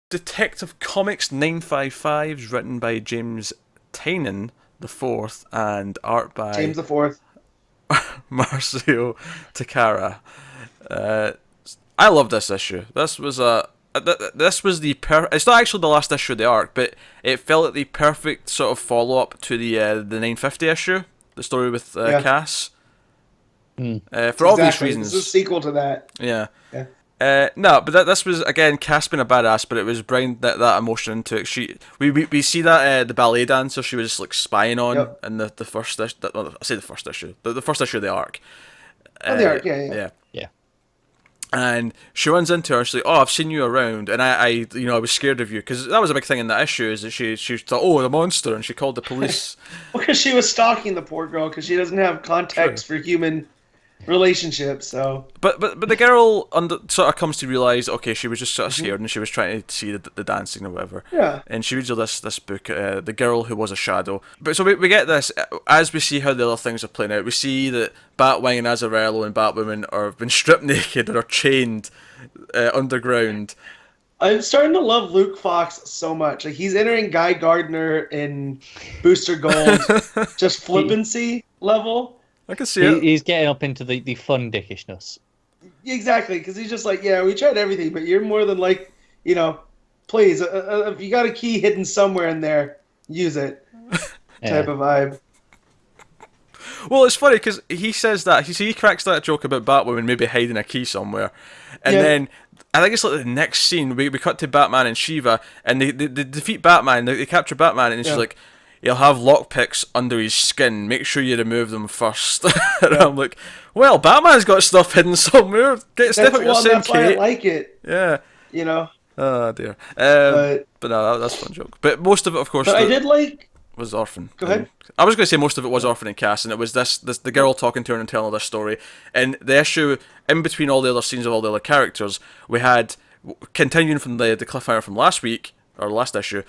Detective Comics 955 written by James Tynion the fourth and art by James the Fourth. Marcio Takara. Uh, I love this issue. This was the It's not actually the last issue of the arc, but it felt like the perfect sort of follow up to the 950 issue, the story with Cass. For obvious reasons. It's a sequel to that. Yeah. Yeah. No, but this was again Cass being a badass, but it was bringing that emotion into it. We see that the ballet dancer she was like spying on in the first issue. I say the first issue, the first issue of the arc. The arc, yeah. And she runs into her. She's like, "Oh, I've seen you around," and I was scared of you because that was a big thing in that issue. Is that she thought, "Oh, the monster," and she called the police. Because she was stalking the poor girl because she doesn't have context for human relationships. So, but the girl sort of comes to realize, okay, she was just sort of scared and she was trying to see the dancing or whatever. Yeah. And she reads this book, The Girl Who Was a Shadow. But so we get this as we see how the other things are playing out. We see that Batwing and Azarello and Batwoman have been stripped naked and are chained underground. I'm starting to love Luke Fox so much. Like he's entering Guy Gardner in Booster Gold, just flippancy level. I can see it. He's getting up into the fun dickishness. Exactly, because he's just like, yeah, we tried everything, but you're more than like, please, if you got a key hidden somewhere in there, use it. Type of vibe. Well, it's funny because he says that he cracks that joke about Batwoman maybe hiding a key somewhere, and then I think it's like the next scene we cut to Batman and Shiva, and they defeat Batman, they capture Batman, and she's like, "He'll have lockpicks under his skin. Make sure you remove them first." And I'm like, "Well, Batman's got stuff hidden somewhere. Step up your same, that's why I like it. Yeah. Oh dear. But no, that's a fun joke. But most of it, of course, but I did like was Orphan. Go ahead. I was going to say most of it was Orphan and Cass, and it was the girl talking to her and telling her this story. And the issue in between all the other scenes of all the other characters, we had continuing from the cliffhanger from last week or last issue.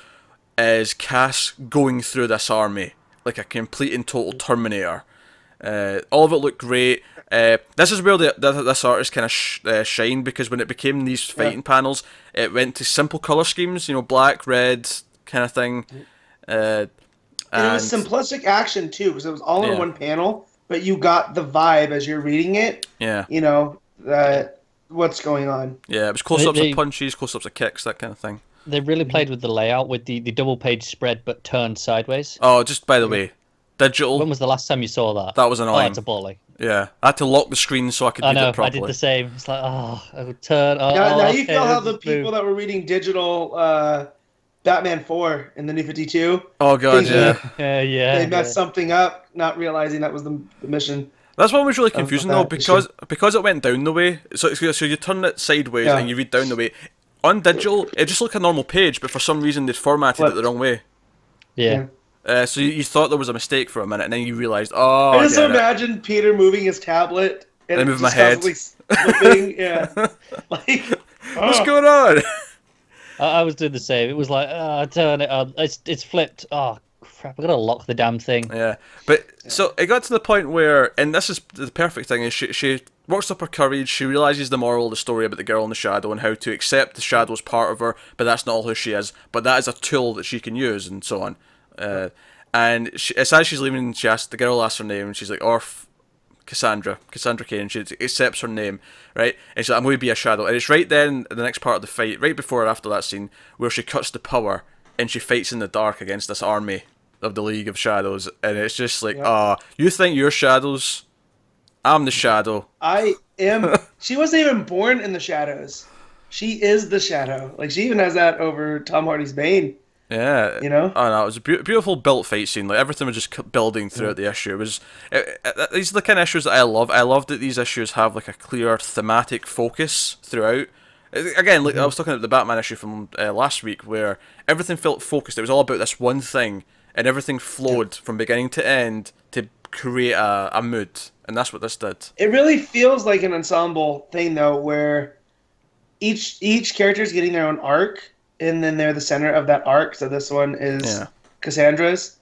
Is Cass going through this army like a complete and total Terminator. All of it looked great. This is where this artist kind of shined, because when it became these fighting panels, it went to simple colour schemes, black, red kind of thing. And it was simplistic action too, because it was all in one panel, but you got the vibe as you're reading it. Yeah. What's going on. Yeah, it was close-ups of punches, close-ups of kicks, that kind of thing. They really played with the layout, with the double page spread but turned sideways. Oh, just by the way, digital. When was the last time you saw that? That was annoying. Oh, it's a bully. Yeah, I had to lock the screen so I could read it properly. I did the same. It's like, I would turn. Now you feel how the people that were reading digital Batman 4 in the New 52. Oh god, They messed something up, not realizing that was the mission. That's what was really confusing though, because it went down the way. So you turn it sideways and you read down the way. On digital, it just looked like a normal page, but for some reason they'd formatted it the wrong way. Yeah. So you thought there was a mistake for a minute, and then you realised, oh, I just imagine Peter moving his tablet and move my head. Flipping. What's going on? I was doing the same. It was like, turn it on. It's flipped. Oh crap! I gotta lock the damn thing. Yeah, but so it got to the point where, and this is the perfect thing, is she works up her courage. She realizes the moral of the story about the girl in the shadow and how to accept the shadow as part of her, but that's not all who she is. But that is a tool that she can use, and so on. And as she's leaving, the girl asks her name, and she's like, Cassandra Cain, and she accepts her name, right? And she's like, I'm going to be a shadow. And it's right then, in the next part of the fight, right before or after that scene, where she cuts the power, and she fights in the dark against this army of the League of Shadows. And it's just like, you think you're shadows? I'm the shadow. I am. She wasn't even born in the shadows. She is the shadow. Like, she even has that over Tom Hardy's Bane. Yeah, Oh no, it was a beautiful built fight scene. Like, everything was just building throughout the issue. These are the kind of issues that I love. I love that these issues have like a clear thematic focus throughout. Again, like I was talking about the Batman issue from last week, where everything felt focused. It was all about this one thing, and everything flowed from beginning to end to create a mood, and that's what this did. It really feels like an ensemble thing, though, where each character is getting their own arc. And then they're the center of that arc. So this one is Cassandra's.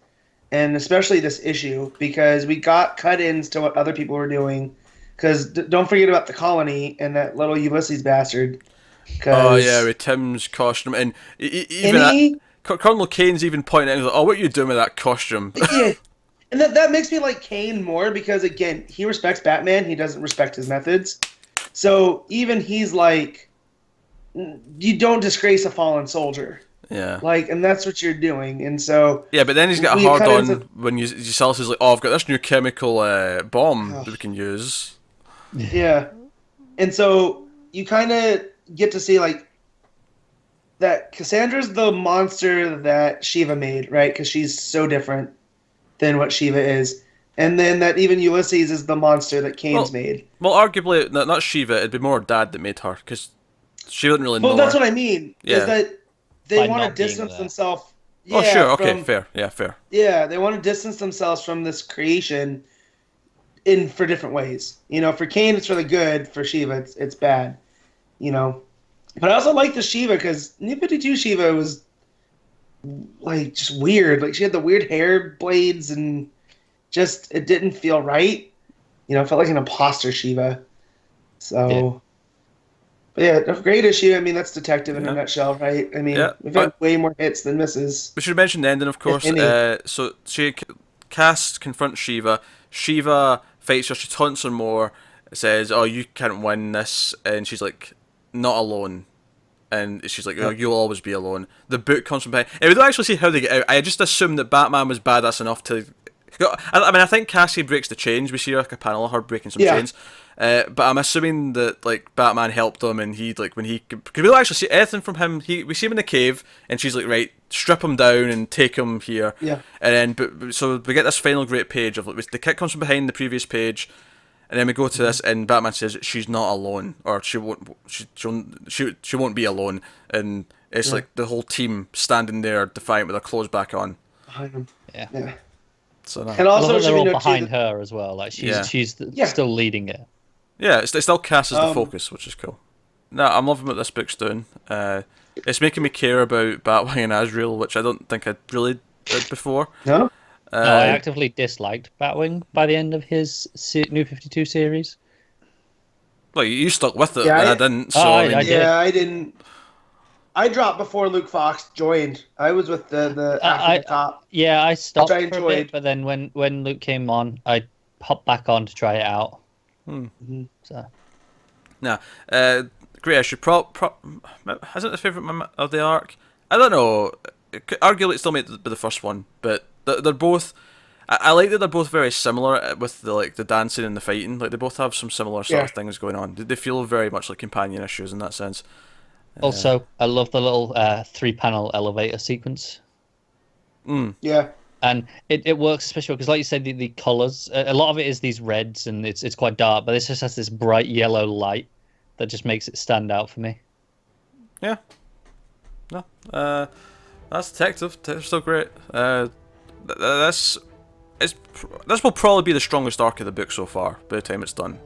And especially this issue, because we got cut-ins to what other people were doing. Because don't forget about the colony and that little Ulysses bastard. Oh yeah, with Tim's costume, and even Colonel Kane's even pointing out, like, "Oh, what are you doing with that costume?" Yeah, and that makes me like Kane more because again, he respects Batman. He doesn't respect his methods. So even he's like, you don't disgrace a fallen soldier. Yeah. Like, and that's what you're doing. And so yeah, but then he's got a hard on when you sell us. He's like, "Oh, I've got this new chemical bomb that we can use." Yeah, and so you kind of get to see like that Cassandra's the monster that Shiva made, right? Because she's so different than what Shiva is. And then that even Ulysses is the monster that Kane's made. Well, arguably, not Shiva, it'd be more Dad that made her, because she didn't really know. Well, that's what I mean, is that they want to distance themselves. Yeah, oh, sure, okay, fair. Yeah, fair. Yeah, they want to distance themselves from this creation for different ways. You know, for Kane, it's really good. For Shiva, it's bad. You know? But I also like the Shiva, because New 52 Shiva was, like, just weird. Like, she had the weird hair blades, and just, it didn't feel right. You know, it felt like an imposter Shiva. So... Yeah. But yeah, great issue. I mean, that's Detective in a nutshell, right? I mean, we've had way more hits than misses. We should mention the ending, of course. So Cass confronts Shiva. Shiva fights her. She taunts her more. Says, "Oh, you can't win this," and she's like, "Not alone." And she's like, "Oh, you'll always be alone." The book comes from behind. And we don't actually see how they get out. I just assumed that Batman was badass enough to. I mean, I think Cassie breaks the chains. We see like a panel of her breaking some chains. But I'm assuming that like Batman helped him, and he like when he we don't actually see anything from him. We see him in the cave, and she's like, right, strip him down and take him here. Yeah. And then so we get this final great page of like the kit comes from behind the previous page, and then we go to this, and Batman says she's not alone, or she won't be alone, and it's like the whole team standing there defiant with their clothes back on. Behind him. Yeah. So and also they're all behind her as well. Like she's still leading it. Yeah, it's still Cass as the focus, which is cool. No, I'm loving what this book's doing. It's making me care about Batwing and Azrael, which I don't think I really did before. No? No, I actively disliked Batwing by the end of his New 52 series. Well, you stuck with it, and I didn't. So I did. I didn't. I dropped before Luke Fox joined. I was with the after the top. Yeah, I stopped for a bit, but then when Luke came on, I popped back on to try it out. So. Nah, great issue. Isn't the favourite of the arc? I don't know. Arguably, it still made the first one, but they're both. I like that they're both very similar with the dancing and the fighting. Like they both have some similar sort of things going on. They feel very much like companion issues in that sense. Also, I love the little 3-panel elevator sequence. Yeah. And it works especially because, like you said, the colours, a lot of it is these reds and it's quite dark, but this just has this bright yellow light that just makes it stand out for me. Yeah. No. That's Detective. Detective's still great. This will probably be the strongest arc of the book so far by the time it's done.